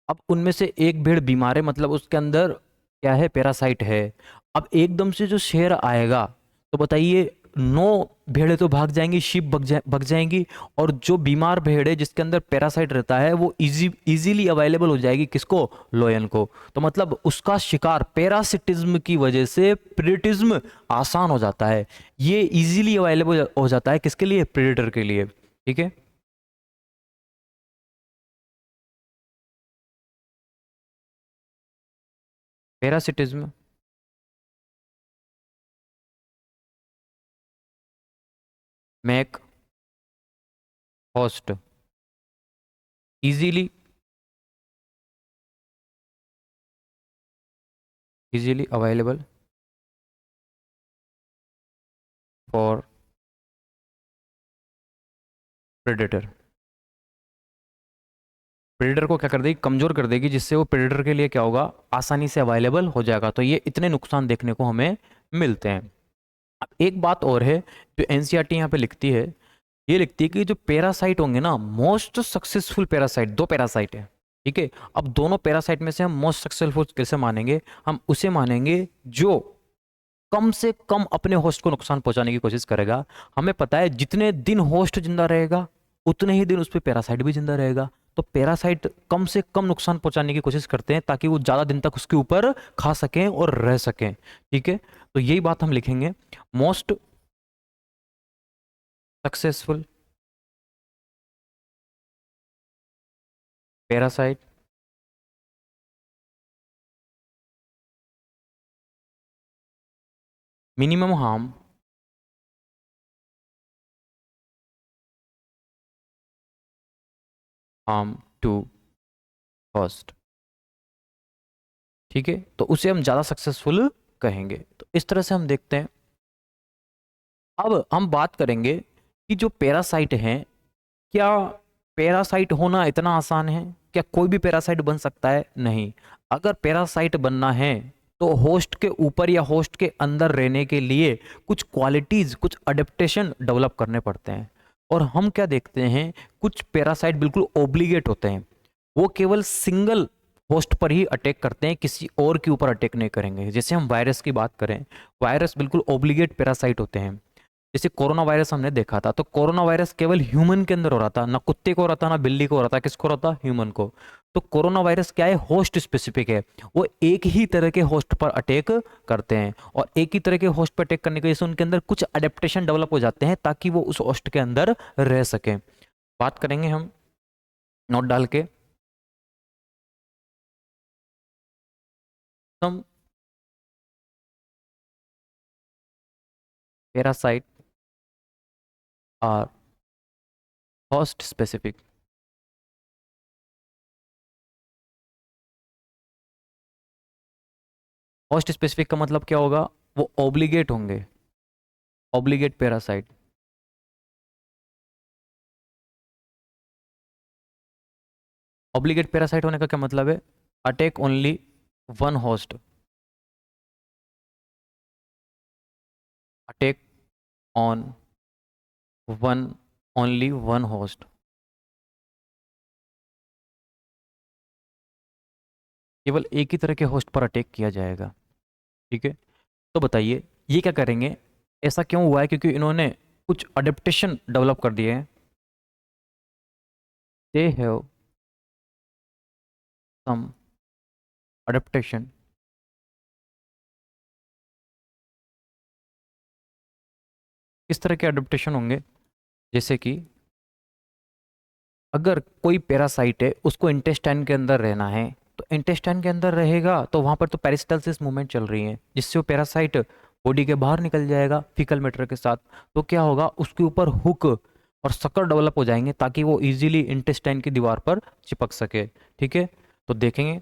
अब उनमें से एक भेड़ बीमार है, मतलब उसके अंदर क्या है, पैरासाइट है। अब एकदम से जो शेर आएगा, तो बताइए, 9 भेड़ें तो भाग जाएंगी, शीप भाग जाएंगी। और जो बीमार भेड़ है जिसके अंदर पैरासाइट रहता है, वो इजीली अवेलेबल हो जाएगी किसको, लोयन को। तो मतलब उसका शिकार पैरासिटिज्म की वजह से प्रेडेटिज्म आसान हो जाता है। ये इजीली अवेलेबल हो जाता है किसके लिए, प्रेडेटर के लिए। ठीक है, parasitism make host easily available for predator. Predator को क्या कर देगी, कमजोर कर देगी, जिससे वो प्रेडेटर के लिए क्या होगा, आसानी से अवेलेबल हो जाएगा। तो ये इतने नुकसान देखने को हमें मिलते हैं। अब एक बात और है जो एनसीईआरटी यहाँ पे लिखती है, ये लिखती है कि जो पैरासाइट होंगे ना, मोस्ट सक्सेसफुल पैरासाइट, 2 पैरासाइट है। ठीक है, अब दोनों पैरासाइट में से हम मोस्ट सक्सेसफुल कैसे मानेंगे, हम उसे मानेंगे जो कम से कम अपने होस्ट को नुकसान पहुंचाने की कोशिश करेगा। हमें पता है जितने दिन होस्ट जिंदा रहेगा, उतने ही दिन उस पर पैरासाइट भी जिंदा रहेगा। तो पैरासाइट कम से कम नुकसान पहुंचाने की कोशिश करते हैं ताकि वो ज्यादा दिन तक उसके ऊपर खा सकें और रह सकें। ठीक है, तो यही बात हम लिखेंगे, most successful parasite minimum harm to host. ठीक है, तो उसे हम ज्यादा सक्सेसफुल कहेंगे। तो इस तरह से हम देखते हैं। अब हम बात करेंगे कि जो पैरासाइट हैं, क्या पैरासाइट होना इतना आसान है, क्या कोई भी पैरासाइट बन सकता है, नहीं। अगर पैरासाइट बनना है तो होस्ट के ऊपर या होस्ट के अंदर रहने के लिए कुछ क्वालिटीज, कुछ अडेप्टेशन डेवलप करने पड़ते हैं। और हम क्या देखते हैं, कुछ पैरासाइट बिल्कुल ओब्लिगेट होते हैं, वो केवल सिंगल होस्ट पर ही अटैक करते हैं, किसी और के ऊपर अटैक नहीं करेंगे। जैसे हम वायरस की बात करें, वायरस बिल्कुल ओब्लिगेट पैरासाइट होते हैं। जैसे कोरोना वायरस हमने देखा था, तो कोरोना वायरस केवल ह्यूमन के अंदर हो रहा था, ना कुत्ते को हो रहा था, ना बिल्ली को हो रहा था, किसको हो रहा था, ह्यूमन को। तो कोरोना वायरस क्या है, होस्ट स्पेसिफिक है। वो एक ही तरह के होस्ट पर अटैक करते हैं, और एक ही तरह के होस्ट पर अटैक करने की वजह से उनके अंदर कुछ अडेप्टेशन डेवलप हो जाते हैं ताकि वो उस होस्ट के अंदर रह सके। बात करेंगे हम नोट डाल के, some parasite are host specific. Host specific का मतलब क्या होगा, वो ऑब्लिगेट होंगे, ऑब्लिगेट पैरासाइट। ऑब्लिगेट पैरासाइट होने का क्या मतलब है, attack only one host, attack on one, only one host. केवल एक ही तरह के होस्ट पर अटैक किया जाएगा। ठीक है, तो बताइए ये क्या करेंगे, ऐसा क्यों हुआ है, क्योंकि इन्होंने कुछ अडेप्टेशन डेवलप कर दिए हैं। They have some adaptation. किस तरह के अडेप्टेशन होंगे, जैसे कि अगर कोई पैरासाइट है, उसको इंटेस्टाइन के अंदर रहना है, तो इंटेस्टाइन के अंदर रहेगा तो वहां पर तो पेरिस्टल्सिस मूवमेंट चल रही है, जिससे वो पैरासाइट बॉडी के बाहर निकल जाएगा फीकल मैटर के साथ। तो क्या होगा, उसके ऊपर हुक और सकर डेवलप हो जाएंगे ताकि वो इजीली इंटेस्टाइन की दीवार पर चिपक सके। ठीक है, तो देखेंगे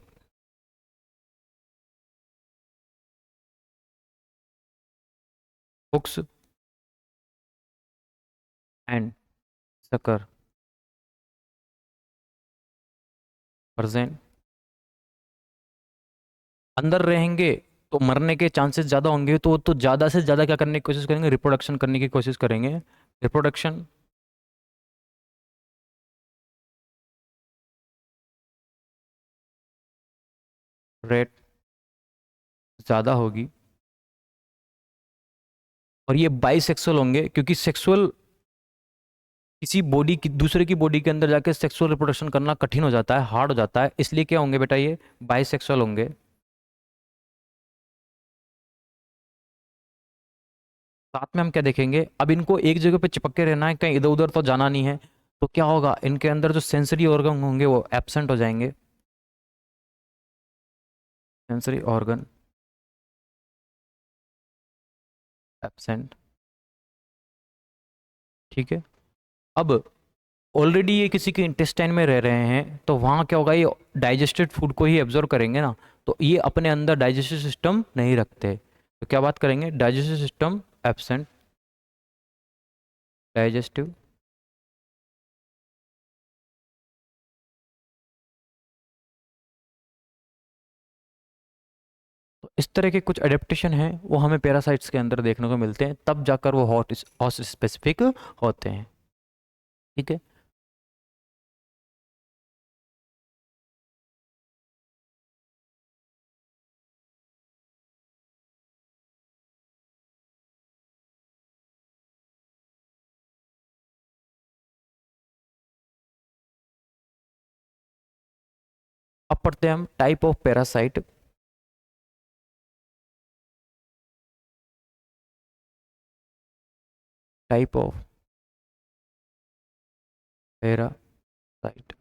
हुक्स एंड सकर प्रेजेंट अंदर रहेंगे तो मरने के चांसेस ज़्यादा होंगे, तो ज़्यादा से ज़्यादा क्या करने की कोशिश करेंगे, रिप्रोडक्शन करने की कोशिश करेंगे। रिप्रोडक्शन रेट ज़्यादा होगी, और ये बाइसेक्सुअल होंगे, क्योंकि सेक्सुअल किसी बॉडी की दूसरे की बॉडी के अंदर जाके सेक्सुअल रिप्रोडक्शन करना कठिन हो जाता है, हार्ड हो जाता है, इसलिए क्या होंगे बेटा, ये बाइसेक्सुअल होंगे। साथ में हम क्या देखेंगे, अब इनको एक जगह पे चिपक के रहना है, कहीं इधर उधर तो जाना नहीं है, तो क्या होगा, इनके अंदर जो सेंसरी ऑर्गन होंगे वो एब्सेंट हो जाएंगे। सेंसरी ऑर्गन एब्सेंट, ठीक है। अब ऑलरेडी ये किसी के इंटेस्टाइन में रह रहे हैं, तो वहाँ क्या होगा, ये डाइजेस्टेड फूड को ही एब्जॉर्व करेंगे ना, तो ये अपने अंदर डाइजेस्टिव सिस्टम नहीं रखते, तो क्या बात करेंगे, डाइजेस्टिव सिस्टम एब्सेंट, डाइजेस्टिव। तो इस तरह के कुछ एडेप्टेशन हैं वो हमें पैरासाइट्स के अंदर देखने को मिलते हैं, तब जाकर वो हॉट हॉस्ट स्पेसिफिक होते हैं, ठीक है। अब पढ़ते हैं हम type of parasite. Type of parasite,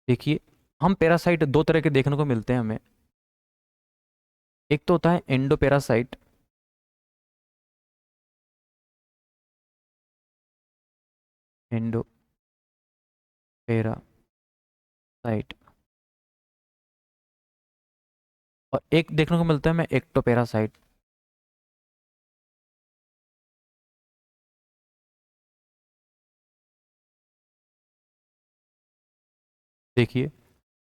देखिए हम पैरासाइट दो तरह के देखने को मिलते हैं हमें। एक तो होता है एंडोपैरासाइट, एंडोपैरासाइट, और एक देखने को मिलता है हमें एक्टोपैरासाइट। देखिए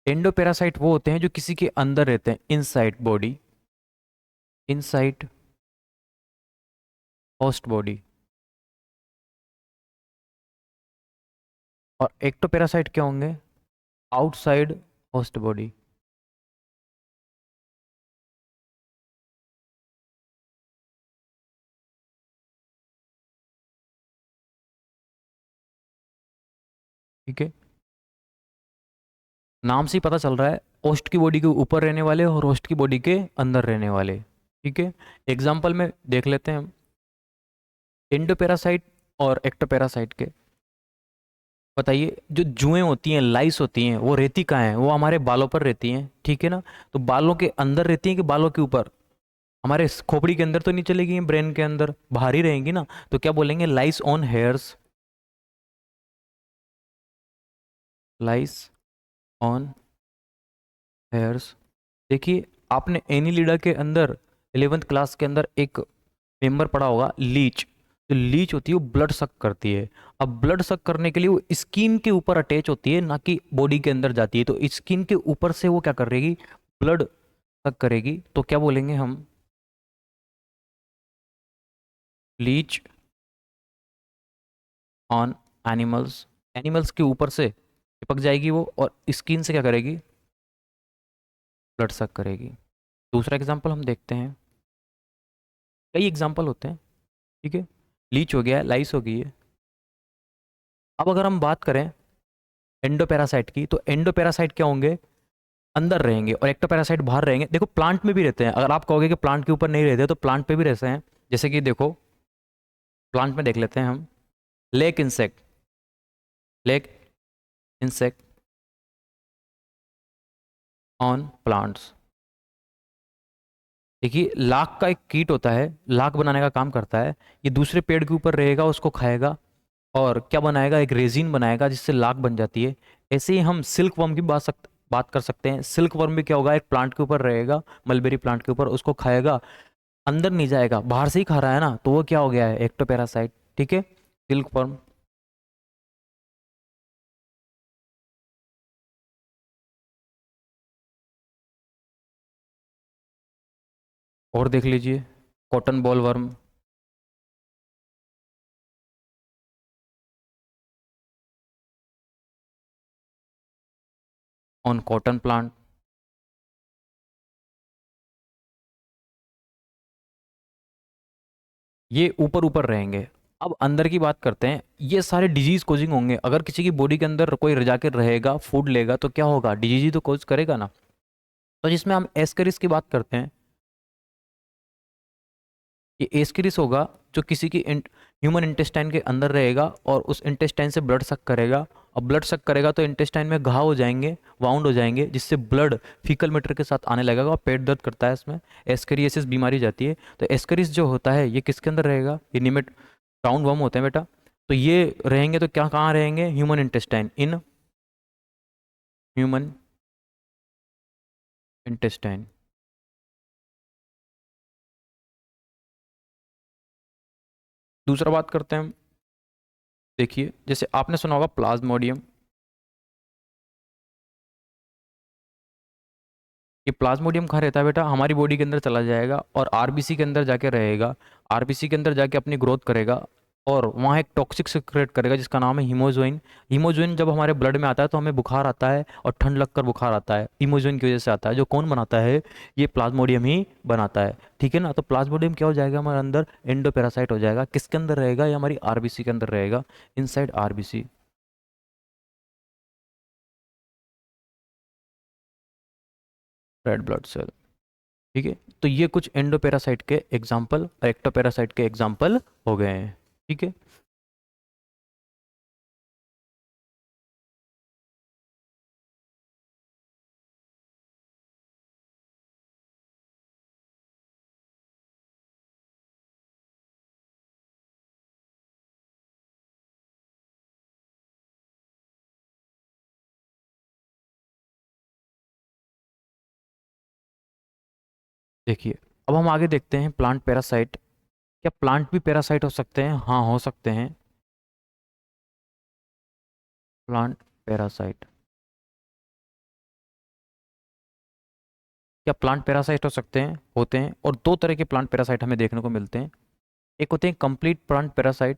एंडोपैरासाइट वो होते हैं जो किसी के अंदर रहते हैं, inside body, inside host body. और एक्टोपैरासाइट क्या होंगे, आउटसाइड होस्ट बॉडी। ठीक है, नाम से ही पता चल रहा है, होस्ट की बॉडी के ऊपर रहने वाले और होस्ट की बॉडी के अंदर रहने वाले, ठीक है। एग्जाम्पल में देख लेते हैं हम एंडोपैरासाइट और एक्टोपैरासाइट के। बताइए, जो जुएं होती हैं, लाइस होती हैं, वो रहती कहाँ हैं, वो हमारे बालों पर रहती हैं, ठीक है ना। तो बालों के अंदर रहती हैं कि बालों के ऊपर, हमारे खोपड़ी के अंदर तो नहीं चलेगी, ब्रेन के अंदर बाहर ही रहेंगी ना, तो क्या बोलेंगे, lice on hairs, lice on hairs. देखिए आपने एनीलिडा के अंदर 11th क्लास के अंदर एक मेंबर पढ़ा होगा, लीच। जो लीच होती है वो ब्लड सक करती है। अब ब्लड सक करने के लिए वो स्किन के ऊपर अटैच होती है, ना कि बॉडी के अंदर जाती है, तो स्किन के ऊपर से वो क्या करेगी, ब्लड सक करेगी, तो क्या बोलेंगे हम, लीच ऑन एनिमल्स। एनिमल्स के ऊपर से चिपक जाएगी वो, और स्किन से क्या करेगी, ब्लड सक करेगी। दूसरा एग्जाम्पल हम देखते हैं, कई एग्जाम्पल होते हैं, ठीक है। लीच हो गया, लाइस हो गई है। अब अगर हम बात करें एंडोपैरासाइट की, तो एंडोपैरासाइट क्या होंगे, अंदर रहेंगे, और एक्टोपैरासाइट बाहर रहेंगे। देखो प्लांट में भी रहते हैं, अगर आप कहोगे कि प्लांट के ऊपर नहीं रहते, तो प्लांट पे भी रहते हैं। जैसे कि देखो प्लांट में देख लेते हैं हम, lake insect, lake insect on plants. देखिए लाख का एक कीट होता है, लाख बनाने का काम करता है, ये दूसरे पेड़ के ऊपर रहेगा, उसको खाएगा, और क्या बनाएगा, एक रेजिन बनाएगा जिससे लाख बन जाती है। ऐसे ही हम सिल्क वर्म की बात कर सकते हैं। सिल्क वर्म भी क्या होगा, एक प्लांट के ऊपर रहेगा, मलबेरी प्लांट के ऊपर, उसको खाएगा, अंदर नहीं जाएगा, बाहर से ही खा रहा है ना, तो वो क्या हो गया है, एक्टोपैरासाइट, ठीक है। सिल्क वर्म, और देख लीजिए, cotton ball worm, on cotton plant. ये ऊपर ऊपर रहेंगे। अब अंदर की बात करते हैं, ये सारे डिजीज कोजिंग होंगे। अगर किसी की बॉडी के अंदर कोई जाके रहेगा, फूड लेगा, तो क्या होगा, डिजीज ही तो कोज करेगा ना। तो जिसमें हम एस्करिस की बात करते हैं, ये एस्करिस होगा जो किसी की ह्यूमन इंटेस्टाइन के अंदर रहेगा और उस इंटेस्टाइन से ब्लड सक करेगा। और ब्लड सक करेगा तो इंटेस्टाइन में घाव हो जाएंगे, वाउंड हो जाएंगे, जिससे ब्लड फीकल मैटर के साथ आने लगेगा और पेट दर्द करता है। इसमें एस्करियसिस बीमारी हो जाती है। तो एस्करिस जो होता है ये किसके अंदर रहेगा, ये निमेट राउंड वर्म होते हैं बेटा। तो ये रहेंगे तो क्या, कहाँ रहेंगे, human intestine, in human intestine. दूसरा बात करते हैं हम, देखिए जैसे आपने सुना होगा प्लाज्मोडियम। ये प्लाज्मोडियम कहाँ रहता है बेटा, हमारी बॉडी के अंदर चला जाएगा और आरबीसी के अंदर जाके रहेगा। आरबीसी के अंदर जाके अपनी ग्रोथ करेगा और वहाँ एक टॉक्सिक सिक्रेट करेगा जिसका नाम है हीमोजोइन। हीमोजोइन जब हमारे ब्लड में आता है तो हमें बुखार आता है और ठंड लगकर बुखार आता है, हीमोजोइन की वजह से आता है। जो कौन बनाता है, ये प्लाज्मोडियम ही बनाता है। ठीक है ना। तो प्लाज्मोडियम क्या हो जाएगा हमारे अंदर, एंडोपेरासाइट हो जाएगा। किसके अंदर रहेगा, ये हमारी आरबीसी के अंदर रहेगा, inside RBC, red blood cell. ठीक है। तो ये कुछ एंडोपेरासाइट के एग्जाम्पल और एक्टोपेरासाइट के एग्जाम्पल हो गए हैं। ठीक है। देखिए अब हम आगे देखते हैं प्लांट पैरासाइट। क्या प्लांट भी पैरासाइट हो सकते हैं, हाँ हो सकते हैं, प्लांट पैरासाइट। क्या प्लांट पैरासाइट हो सकते हैं, होते हैं। और दो तरह के प्लांट पैरासाइट हमें देखने को मिलते हैं। एक होते हैं complete plant parasite,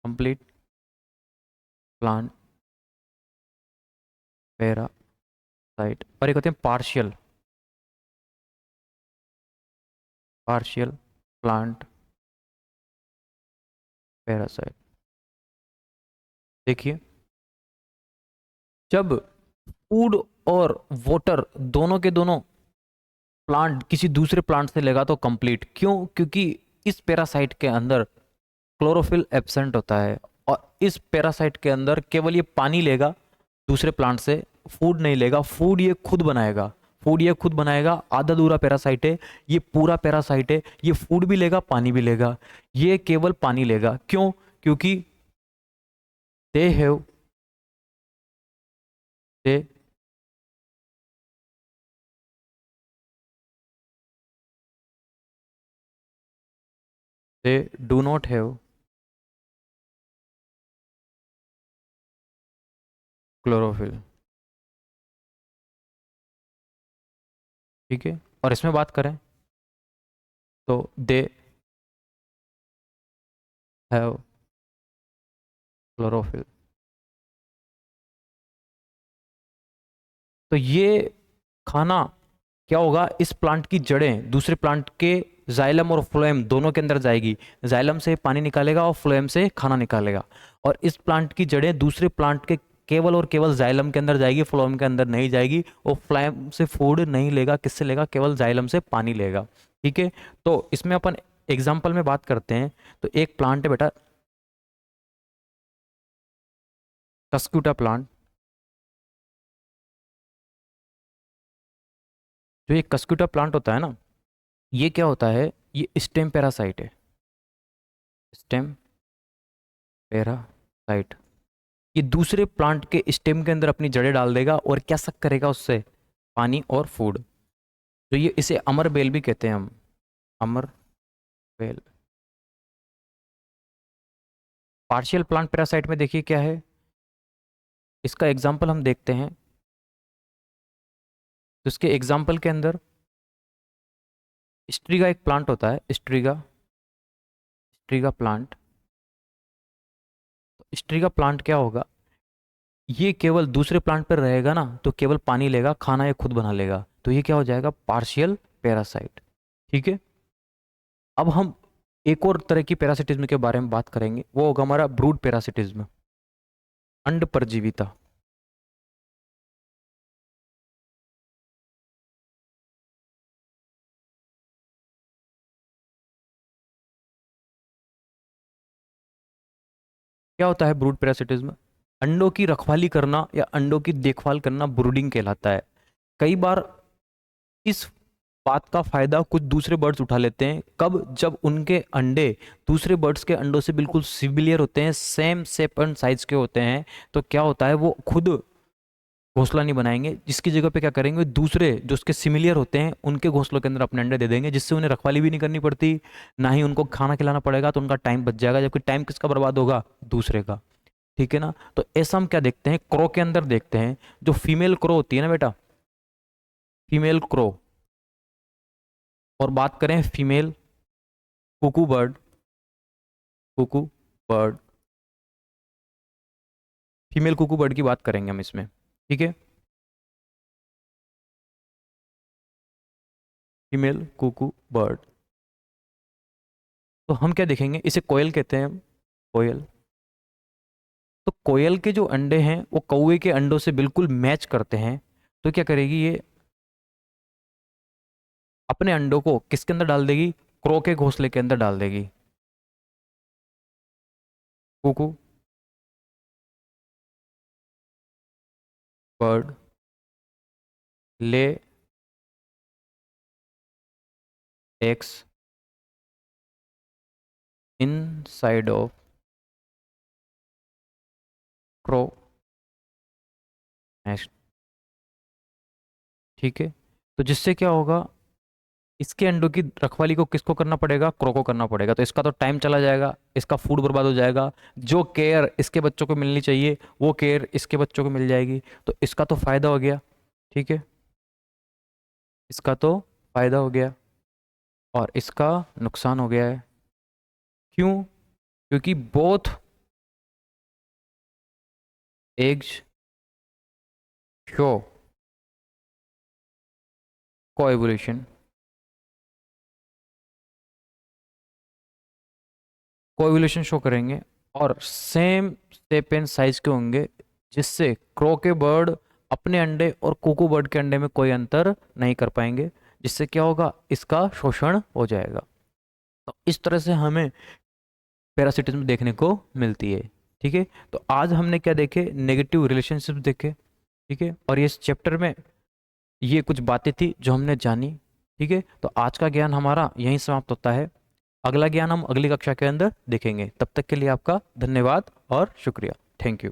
complete plant parasite, और एक होते हैं पार्शियल, पार्शियल प्लांट पैरासाइट। देखिए जब फूड और वाटर दोनों के दोनों प्लांट किसी दूसरे प्लांट से लेगा तो कंप्लीट, क्यों, क्योंकि इस पैरासाइट के अंदर क्लोरोफिल एब्सेंट होता है और इस पैरासाइट के अंदर केवल ये पानी लेगा दूसरे प्लांट से, फूड नहीं लेगा। फूड ये खुद बनाएगा, फूड ये खुद बनाएगा। आधा दूरा पैरासाइट है, ये पूरा पैरासाइट है। ये फूड भी लेगा, पानी भी लेगा। ये केवल पानी लेगा, क्यों, क्योंकि they have, they they do not have chlorophyll. ठीक है। और इसमें बात करें तो दे हैव क्लोरोफिल। तो ये खाना क्या होगा, इस प्लांट की जड़ें दूसरे प्लांट के जाइलम और फ्लोएम दोनों के अंदर जाएगी। जाइलम से पानी निकालेगा और फ्लोएम से खाना निकालेगा। और इस प्लांट की जड़ें दूसरे प्लांट के केवल और केवल जाइलम के अंदर जाएगी, फ्लोएम के अंदर नहीं जाएगी। और फ्लोएम से फूड नहीं लेगा, किससे लेगा, केवल जाइलम से पानी लेगा। ठीक है। तो इसमें अपन एग्जाम्पल में बात करते हैं। तो एक प्लांट है बेटा, कस्क्यूटा प्लांट। जो ये कस्क्यूटा प्लांट होता है ना, ये क्या होता है, ये स्टेम पैरासाइट है, स्टेम पैरासाइट। ये दूसरे प्लांट के स्टेम के अंदर अपनी जड़ें डाल देगा और क्या सक करेगा उससे, पानी और फूड। तो ये इसे अमर बेल भी कहते हैं हम, अमर बेल। पार्शियल प्लांट पैरासाइट में देखिए क्या है, इसका एग्जाम्पल हम देखते हैं। तो इसके एग्जाम्पल के अंदर स्ट्रीगा एक प्लांट होता है, स्ट्रीगा, स्ट्रीगा प्लांट। स्ट्रीगा प्लांट क्या होगा, ये केवल दूसरे प्लांट पर रहेगा ना तो केवल पानी लेगा, खाना ये खुद बना लेगा, तो ये क्या हो जाएगा, पार्शियल पैरासाइट। ठीक है, अब हम एक और तरह की पैरासिटिज्म के बारे में बात करेंगे, वो होगा हमारा ब्रूड पैरासिटिज्म, अंड परजीविता। क्या होता है ब्रूड पैरासिटिज्म, अंडों की रखवाली करना या अंडों की देखभाल करना ब्रूडिंग कहलाता है। कई बार इस बात का फायदा कुछ दूसरे बर्ड्स उठा लेते हैं, कब, जब उनके अंडे दूसरे बर्ड्स के अंडों से बिल्कुल सिमिलियर होते हैं, सेम शेप एंड साइज के होते हैं, तो क्या होता है वो खुद घोंसला नहीं बनाएंगे, जिसकी जगह पे क्या करेंगे, दूसरे जो उसके सिमिलियर होते हैं उनके घोंसलों के अंदर अपने अंडे दे देंगे, जिससे उन्हें रखवाली भी नहीं करनी पड़ती, ना ही उनको खाना खिलाना पड़ेगा, तो उनका टाइम बच जाएगा, जबकि टाइम किसका बर्बाद होगा, दूसरे का। ठीक है ना, तो ऐसा हम क्या देखते हैं, क्रो के अंदर देखते हैं, जो फीमेल क्रो होती है ना बेटा, फीमेल क्रो, और बात करें female Kuku bird, Kuku bird, female Kuku bird की बात करेंगे हम इसमें। ठीक है, फीमेल कुकू बर्ड, तो हम क्या देखेंगे, इसे कोयल कहते हैं हम, कोयल। तो कोयल के जो अंडे हैं वो कौवे के अंडों से बिल्कुल मैच करते हैं, तो क्या करेगी ये, अपने अंडों को किसके अंदर डाल देगी, क्रो के घोंसले के अंदर डाल देगी। Kuku bird lay eggs inside of crow nest. ठीक है, तो जिससे क्या होगा, इसके अंडों की रखवाली को किसको करना पड़ेगा, क्रो को करना पड़ेगा, तो इसका तो टाइम चला जाएगा, इसका फूड बर्बाद हो जाएगा, जो केयर इसके बच्चों को मिलनी चाहिए वो केयर इसके बच्चों को मिल जाएगी, तो इसका तो फायदा हो गया। ठीक है, इसका तो फायदा हो गया और इसका नुकसान हो गया है। क्यों, क्योंकि both eggs show coevolution, coevolution show करेंगे और सेम शेप एंड साइज के होंगे, जिससे क्रो के बर्ड अपने अंडे और कुकू बर्ड के अंडे में कोई अंतर नहीं कर पाएंगे, जिससे क्या होगा, इसका शोषण हो जाएगा। तो इस तरह से हमें पैरासिटिज्म देखने को मिलती है। ठीक है, तो आज हमने क्या देखे, नेगेटिव रिलेशनशिप देखे। ठीक है, और ये इस चैप्टर में ये कुछ बातें थी जो हमने जानी। ठीक है, तो आज का ज्ञान हमारा यहीं समाप्त होता है, अगला ज्ञान हम अगली कक्षा के अंदर देखेंगे। तब तक के लिए आपका धन्यवाद और शुक्रिया, थैंक यू।